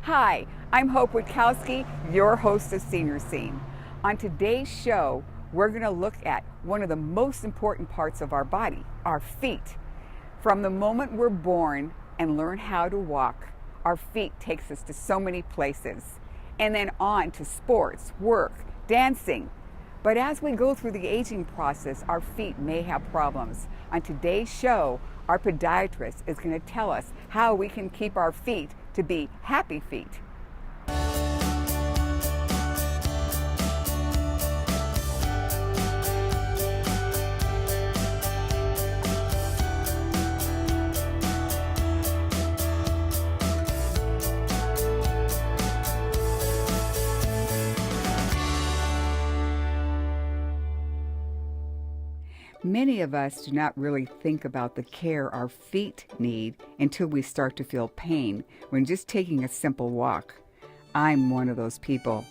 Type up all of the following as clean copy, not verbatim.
Hi, I'm Hope Witkowsky, your host of Senior Scene. On today's show, we're going to look at one of the most important parts of our body, our feet. From the moment we're born and learn how to walk, our feet takes us to so many places, and then on to sports, work, dancing. But as we go through the aging process, our feet may have problems. On today's show, our podiatrist is going to tell us how we can keep our feet to be happy feet. Many of us do not really think about the care our feet need until we start to feel pain when just taking a simple walk. I'm one of those people.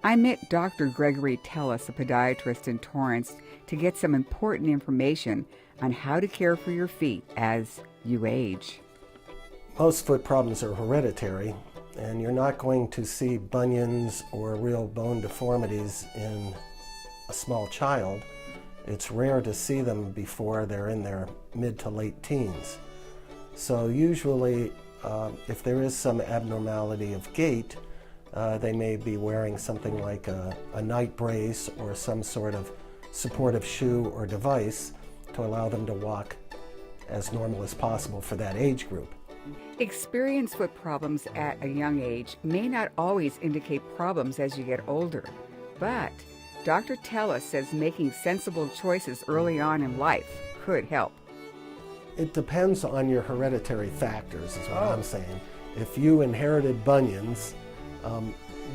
I met Dr. Gregory Tellis, a podiatrist in Torrance, to get some important information on how to care for your feet as you age. Most foot problems are hereditary, and you're not going to see bunions or real bone deformities in a small child. It's rare to see them before they're in their mid to late teens. So usually, if there is some abnormality of gait, they may be wearing something like a night brace or some sort of supportive shoe or device to allow them to walk as normal as possible for that age group. Experience foot problems at a young age may not always indicate problems as you get older, but Dr. Tellis says making sensible choices early on in life could help. It depends on your hereditary factors, is what I'm saying. If you inherited bunions,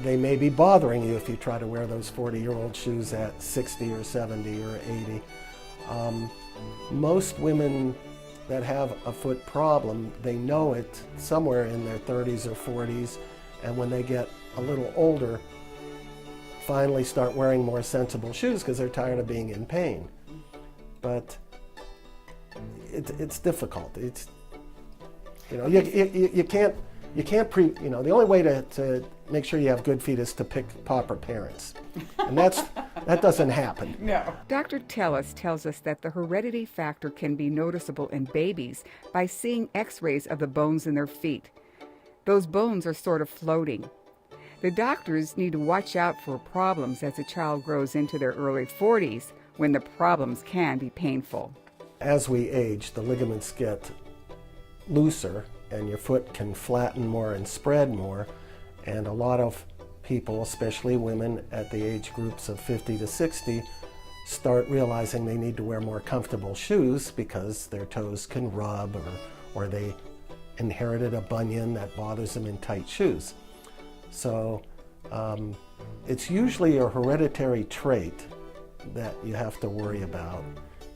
they may be bothering you if you try to wear those 40-year-old shoes at 60 or 70 or 80. Most women that have a foot problem, they know it somewhere in their 30s or 40s, and when they get a little older, finally start wearing more sensible shoes because they're tired of being in pain. But it's difficult. It's, you know, you can't the only way to make sure you have good feet is to pick pauper parents, and that doesn't happen. No. Dr. Tellis tells us that the heredity factor can be noticeable in babies by seeing x-rays of the bones in their feet. Those bones are sort of floating. The doctors need to watch out for problems as a child grows into their early 40s when the problems can be painful. As we age, the ligaments get looser and your foot can flatten more and spread more, and a lot of people, especially women at the age groups of 50 to 60, start realizing they need to wear more comfortable shoes because their toes can rub or they inherited a bunion that bothers them in tight shoes. So it's usually a hereditary trait that you have to worry about,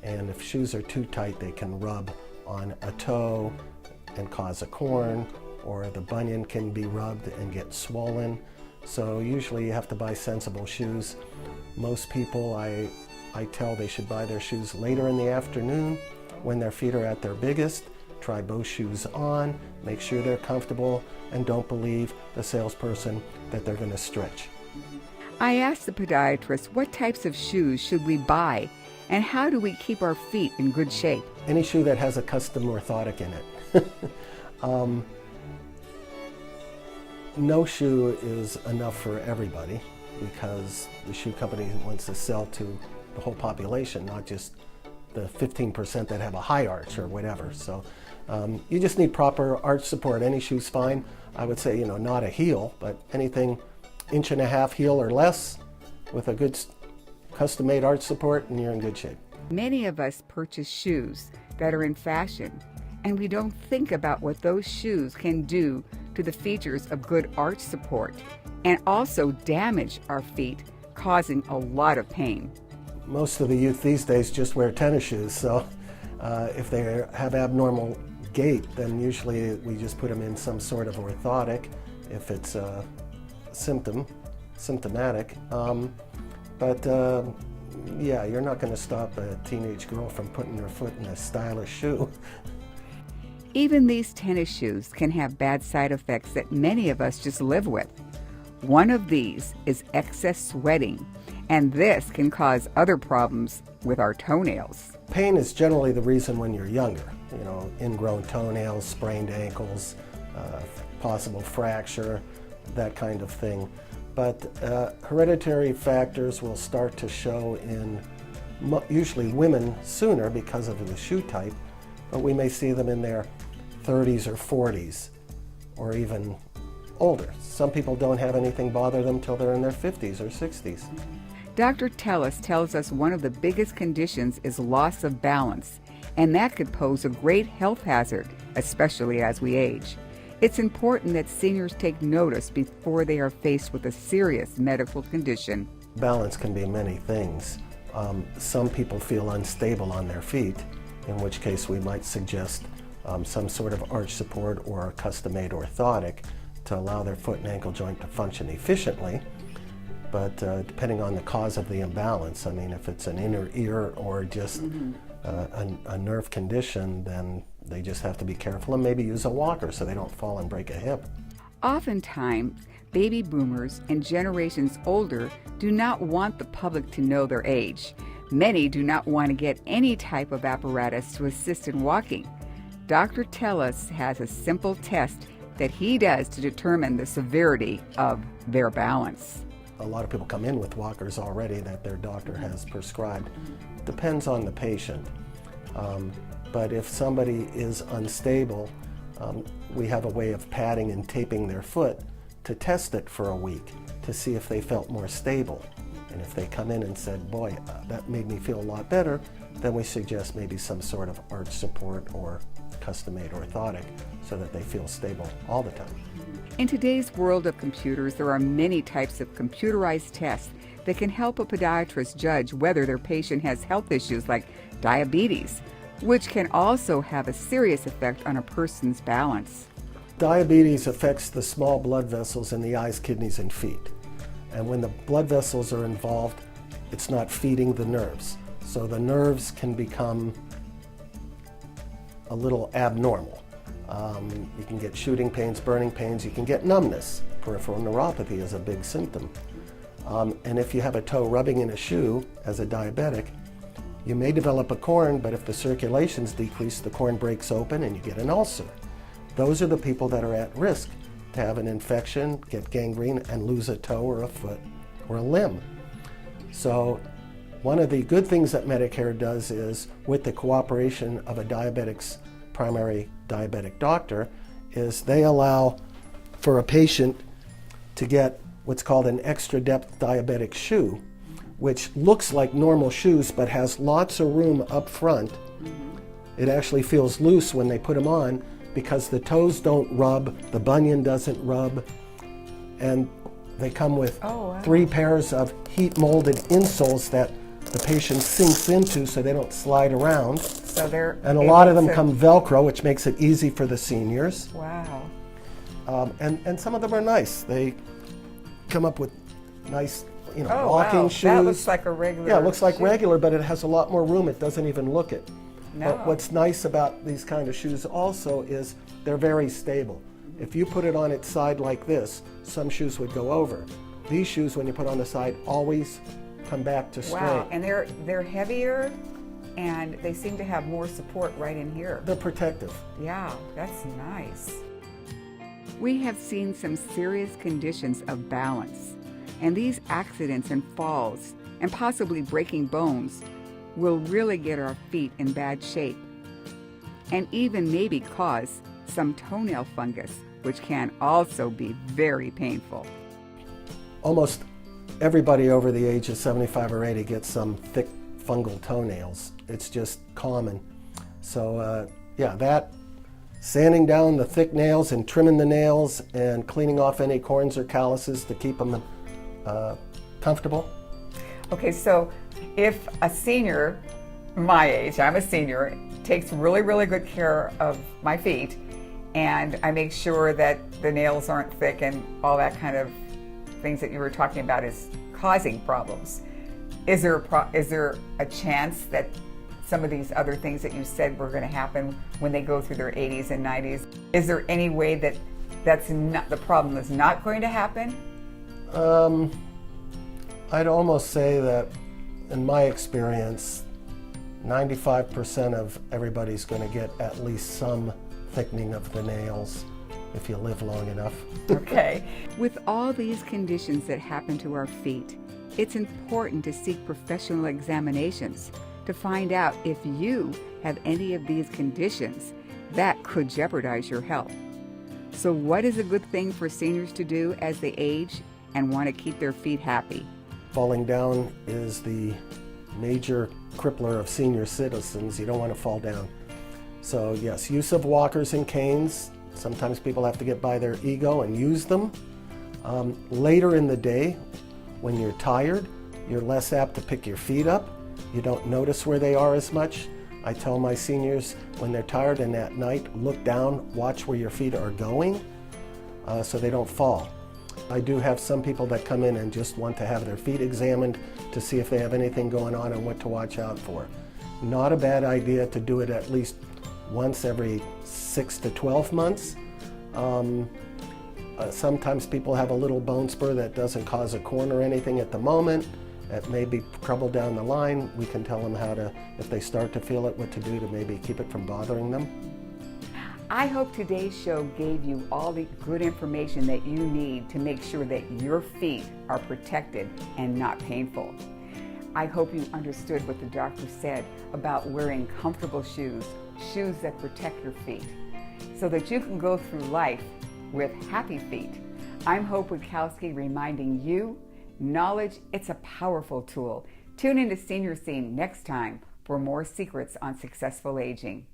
and if shoes are too tight, they can rub on a toe and cause a corn, or the bunion can be rubbed and get swollen. So usually you have to buy sensible shoes. Most people I tell they should buy their shoes later in the afternoon when their feet are at their biggest. Try both shoes on, make sure they're comfortable, and don't believe the salesperson that they're going to stretch. I asked the podiatrist what types of shoes should we buy and how do we keep our feet in good shape? Any shoe that has a custom orthotic in it. No shoe is enough for everybody because the shoe company wants to sell to the whole population, not just the 15% that have a high arch or whatever. So you just need proper arch support. Any shoe's fine. I would say, not a heel, but anything 1.5 inch heel or less with a good custom-made arch support, and you're in good shape. Many of us purchase shoes that are in fashion, and we don't think about what those shoes can do to the features of good arch support and also damage our feet, causing a lot of pain. Most of the youth these days just wear tennis shoes, so if they have abnormal gait, then usually we just put them in some sort of orthotic if it's symptomatic. Yeah, you're not going to stop a teenage girl from putting her foot in a stylish shoe. Even these tennis shoes can have bad side effects that many of us just live with. One of these is excess sweating, and this can cause other problems with our toenails. Pain is generally the reason when you're younger. Ingrown toenails, sprained ankles, possible fracture, that kind of thing. But hereditary factors will start to show in usually women sooner because of the shoe type, but we may see them in their 30s or 40s or even older. Some people don't have anything bother them till they're in their 50s or 60s. Dr. Tellis tells us one of the biggest conditions is loss of balance, and that could pose a great health hazard, especially as we age. It's important that seniors take notice before they are faced with a serious medical condition. Balance can be many things. Some people feel unstable on their feet, in which case we might suggest some sort of arch support or a custom-made orthotic to allow their foot and ankle joint to function efficiently. But depending on the cause of the imbalance, if it's an inner ear or just a nerve condition, then they just have to be careful and maybe use a walker so they don't fall and break a hip. Oftentimes, baby boomers and generations older do not want the public to know their age. Many do not want to get any type of apparatus to assist in walking. Dr. Tellis has a simple test that he does to determine the severity of their balance. A lot of people come in with walkers already that their doctor has prescribed. Depends on the patient. But if somebody is unstable, we have a way of padding and taping their foot to test it for a week to see if they felt more stable. And if they come in and said, boy, that made me feel a lot better, then we suggest maybe some sort of arch support or custom-made orthotic so that they feel stable all the time. In today's world of computers, there are many types of computerized tests that can help a podiatrist judge whether their patient has health issues like diabetes, which can also have a serious effect on a person's balance. Diabetes affects the small blood vessels in the eyes, kidneys, and feet. And when the blood vessels are involved, it's not feeding the nerves. So the nerves can become a little abnormal. You can get shooting pains, burning pains, you can get numbness. Peripheral neuropathy is a big symptom. And if you have a toe rubbing in a shoe as a diabetic, you may develop a corn, but if the circulation's decreased, the corn breaks open and you get an ulcer. Those are the people that are at risk to have an infection, get gangrene, and lose a toe or a foot or a limb. So one of the good things that Medicare does is, with the cooperation of a diabetic's primary diabetic doctor, is they allow for a patient to get what's called an extra depth diabetic shoe, which looks like normal shoes but has lots of room up front. It actually feels loose when they put them on because the toes don't rub, the bunion doesn't rub, and they come with 3 pairs of heat molded insoles that the patient sinks into so they don't slide around. So they're and a lot of them come Velcro, which makes it easy for the seniors. Wow. And some of them are nice. They come up with nice, walking shoes. That looks like a regular Yeah, it looks like shoe. regular, but it has a lot more room. It doesn't even look it. No. But what's nice about these kind of shoes also is they're very stable. If you put it on its side like this, some shoes would go over. These shoes, when you put on the side, always come back to straight. Wow, and they're heavier, and they seem to have more support right in here. They're protective. Yeah, that's nice. We have seen some serious conditions of balance, and these accidents and falls, and possibly breaking bones, will really get our feet in bad shape, and even maybe cause some toenail fungus, which can also be very painful. Almost everybody over the age of 75 or 80 gets some thick fungal toenails. It's just common. So that sanding down the thick nails and trimming the nails and cleaning off any corns or calluses to keep them comfortable. Okay, so if a senior, my age, I'm a senior, takes really, really good care of my feet, and I make sure that the nails aren't thick and all that kind of things that you were talking about is causing problems, is there a chance that some of these other things that you said were going to happen when they go through their 80s and 90s? Is there any way that that's not the problem is not going to happen? I'd almost say that in my experience, 95% of everybody's going to get at least some thickening of the nails if you live long enough. Okay. With all these conditions that happen to our feet, it's important to seek professional examinations to find out if you have any of these conditions that could jeopardize your health. So what is a good thing for seniors to do as they age and want to keep their feet happy? Falling down is the major crippler of senior citizens. You don't want to fall down. So yes, use of walkers and canes. Sometimes people have to get by their ego and use them. Later in the day, when you're tired, you're less apt to pick your feet up. You don't notice where they are as much. I tell my seniors when they're tired and at night, look down, watch where your feet are going so they don't fall. I do have some people that come in and just want to have their feet examined to see if they have anything going on and what to watch out for. Not a bad idea to do it at least once every 6 to 12 months. Sometimes people have a little bone spur that doesn't cause a corn or anything at the moment. It may be trouble down the line. We can tell them how to, if they start to feel it, what to do to maybe keep it from bothering them. I hope today's show gave you all the good information that you need to make sure that your feet are protected and not painful. I hope you understood what the doctor said about wearing comfortable shoes, shoes that protect your feet, so that you can go through life with happy feet. I'm Hope Witkowsky reminding you, knowledge, it's a powerful tool. Tune into Senior Scene next time for more secrets on successful aging.